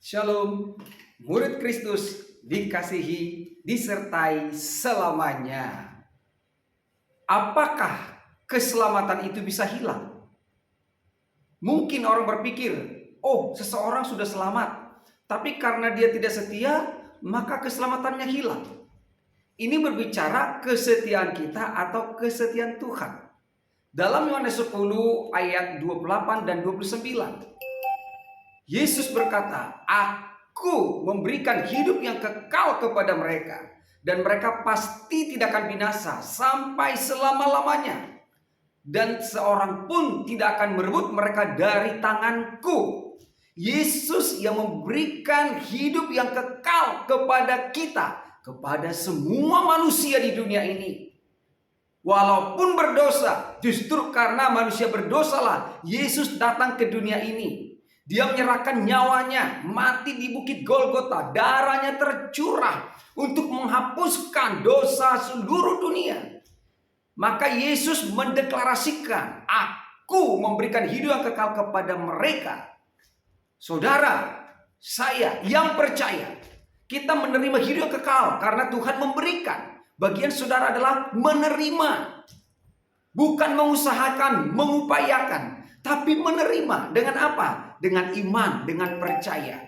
Shalom, murid Kristus dikasihi, disertai selamanya. Apakah keselamatan itu bisa hilang? Mungkin orang berpikir, oh seseorang sudah selamat, tapi karena dia tidak setia, maka keselamatannya hilang. Ini berbicara kesetiaan kita atau kesetiaan Tuhan. Dalam Yohanes 10 ayat 28 dan 29. Yesus berkata, "Aku memberikan hidup yang kekal kepada mereka, dan mereka pasti tidak akan binasa sampai selama-lamanya. Dan seorang pun tidak akan merebut mereka dari tanganku." Yesus yang memberikan hidup yang kekal kepada kita, kepada semua manusia di dunia ini. Walaupun berdosa, justru karena manusia berdosalah Yesus datang ke dunia ini. Dia menyerahkan nyawanya, mati di bukit Golgota, darahnya tercurah untuk menghapuskan dosa seluruh dunia. Maka Yesus mendeklarasikan, "Aku memberikan hidup yang kekal kepada mereka." Saudara, saya yang percaya, kita menerima hidup yang kekal karena Tuhan memberikan. Bagian saudara adalah menerima, bukan mengusahakan, mengupayakan, tapi menerima. Dengan apa? Dengan iman, dengan percaya.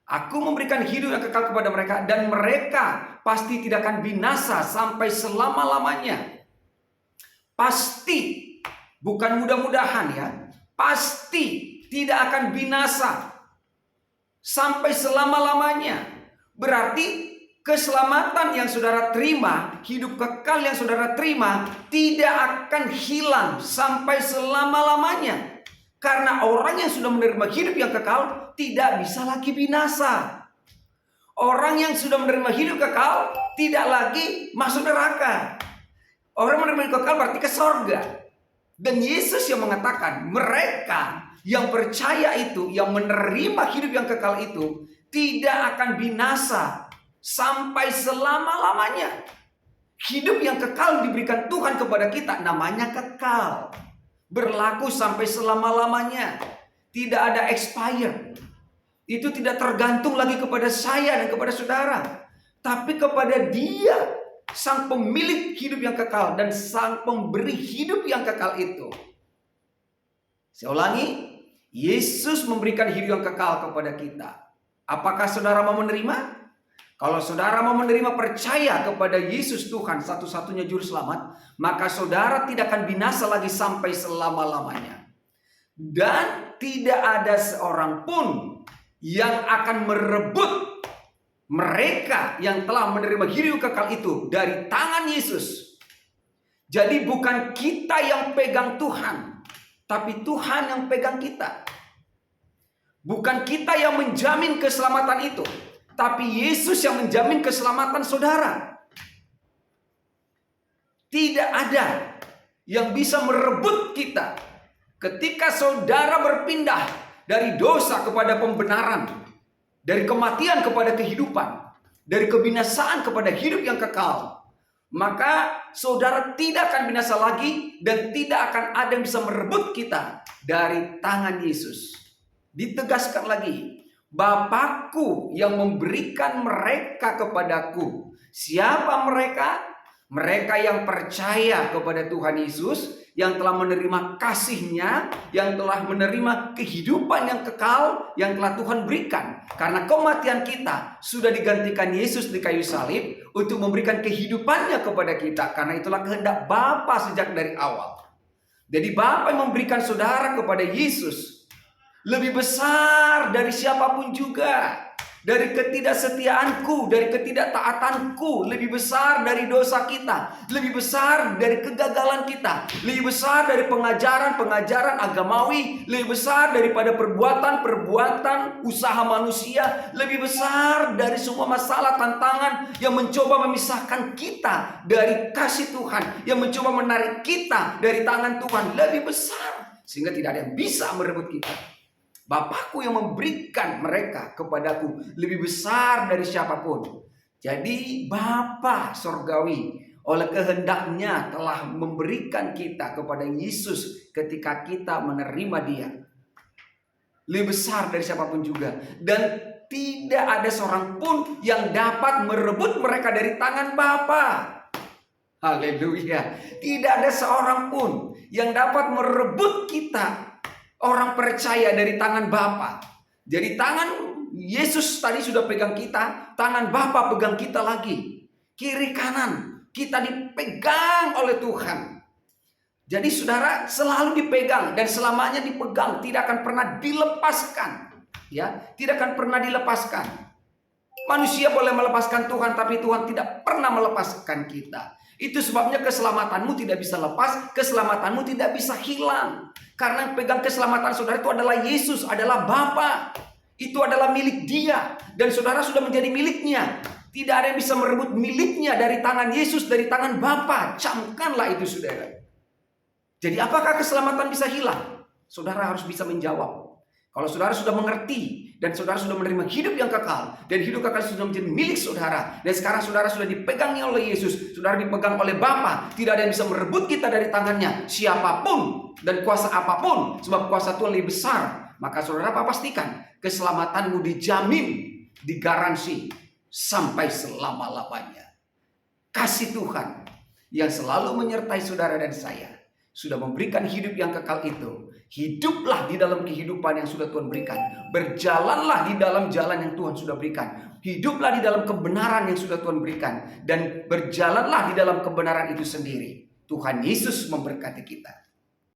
Aku memberikan hidup yang kekal kepada mereka, dan mereka pasti tidak akan binasa sampai selama-lamanya. Pasti, bukan mudah-mudahan ya, pasti tidak akan binasa sampai selama-lamanya. Berarti keselamatan yang saudara terima, hidup kekal yang saudara terima, tidak akan hilang sampai selama-lamanya. Karena orang yang sudah menerima hidup yang kekal tidak bisa lagi binasa. Orang yang sudah menerima hidup kekal tidak lagi masuk neraka. Orang menerima hidup kekal berarti ke sorga. Dan Yesus yang mengatakan, mereka yang percaya itu, yang menerima hidup yang kekal itu, tidak akan binasa sampai selama-lamanya. Hidup yang kekal diberikan Tuhan kepada kita, namanya kekal. Berlaku sampai selama-lamanya. Tidak ada expire. Itu tidak tergantung lagi kepada saya dan kepada saudara, tapi kepada Dia, Sang pemilik hidup yang kekal dan Sang pemberi hidup yang kekal itu. Saya ulangi, Yesus memberikan hidup yang kekal kepada kita. Apakah saudara mau menerima? Kalau saudara mau menerima, percaya kepada Yesus Tuhan satu-satunya juru selamat, maka saudara tidak akan binasa lagi sampai selama-lamanya. Dan tidak ada seorang pun yang akan merebut mereka yang telah menerima hidup kekal itu dari tangan Yesus. Jadi bukan kita yang pegang Tuhan, tapi Tuhan yang pegang kita. Bukan kita yang menjamin keselamatan itu, tapi Yesus yang menjamin keselamatan saudara. Tidak ada yang bisa merebut kita. Ketika saudara berpindah dari dosa kepada pembenaran, dari kematian kepada kehidupan, dari kebinasaan kepada hidup yang kekal, maka saudara tidak akan binasa lagi dan tidak akan ada yang bisa merebut kita dari tangan Yesus. Ditegaskan lagi, Bapakku yang memberikan mereka kepadaku. Siapa mereka? Mereka yang percaya kepada Tuhan Yesus, yang telah menerima kasih-Nya, yang telah menerima kehidupan yang kekal yang telah Tuhan berikan. Karena kematian kita sudah digantikan Yesus di kayu salib untuk memberikan kehidupannya kepada kita. Karena itulah kehendak Bapa sejak dari awal. Jadi Bapa yang memberikan saudara kepada Yesus lebih besar dari siapapun juga. Dari ketidaksetiaanku, dari ketidaktaatanku, lebih besar dari dosa kita, lebih besar dari kegagalan kita, lebih besar dari pengajaran-pengajaran agamawi, lebih besar daripada perbuatan-perbuatan usaha manusia, lebih besar dari semua masalah tantangan yang mencoba memisahkan kita dari kasih Tuhan, yang mencoba menarik kita dari tangan Tuhan, lebih besar sehingga tidak ada yang bisa merebut kita. Bapakku yang memberikan mereka kepadaku lebih besar dari siapapun. Jadi Bapa sorgawi oleh kehendaknya telah memberikan kita kepada Yesus ketika kita menerima Dia. lebih besar dari siapapun juga. Dan tidak ada seorang pun yang dapat merebut mereka dari tangan Bapa. Haleluya. Tidak ada seorang pun yang dapat merebut kita, orang percaya, dari tangan Bapa. Jadi tangan Yesus tadi sudah pegang kita, tangan Bapa pegang kita lagi. Kiri kanan kita dipegang oleh Tuhan. Jadi saudara selalu dipegang dan selamanya dipegang, tidak akan pernah dilepaskan. Ya, tidak akan pernah dilepaskan. Manusia boleh melepaskan Tuhan, tapi Tuhan tidak pernah melepaskan kita. Itu sebabnya keselamatanmu tidak bisa lepas, keselamatanmu tidak bisa hilang. Karena yang pegang keselamatan saudara itu adalah Yesus, adalah Bapa. Itu adalah milik Dia, dan saudara sudah menjadi miliknya. Tidak ada yang bisa merebut miliknya dari tangan Yesus, dari tangan Bapa. Camkanlah itu saudara. Jadi apakah keselamatan bisa hilang? Saudara harus bisa menjawab. Kalau saudara sudah mengerti dan saudara sudah menerima hidup yang kekal, dan hidup kekal sudah menjadi milik saudara, dan sekarang saudara sudah dipegangi oleh Yesus, saudara dipegang oleh Bapa, tidak ada yang bisa merebut kita dari tangannya, siapapun dan kuasa apapun, sebab kuasa Tuhan lebih besar. Maka saudara pastikan keselamatanmu dijamin, digaransi sampai selama-lamanya. Kasih Tuhan yang selalu menyertai saudara dan saya sudah memberikan hidup yang kekal itu. Hiduplah di dalam kehidupan yang sudah Tuhan berikan. Berjalanlah di dalam jalan yang Tuhan sudah berikan. Hiduplah di dalam kebenaran yang sudah Tuhan berikan. Dan berjalanlah di dalam kebenaran itu sendiri. Tuhan Yesus memberkati kita.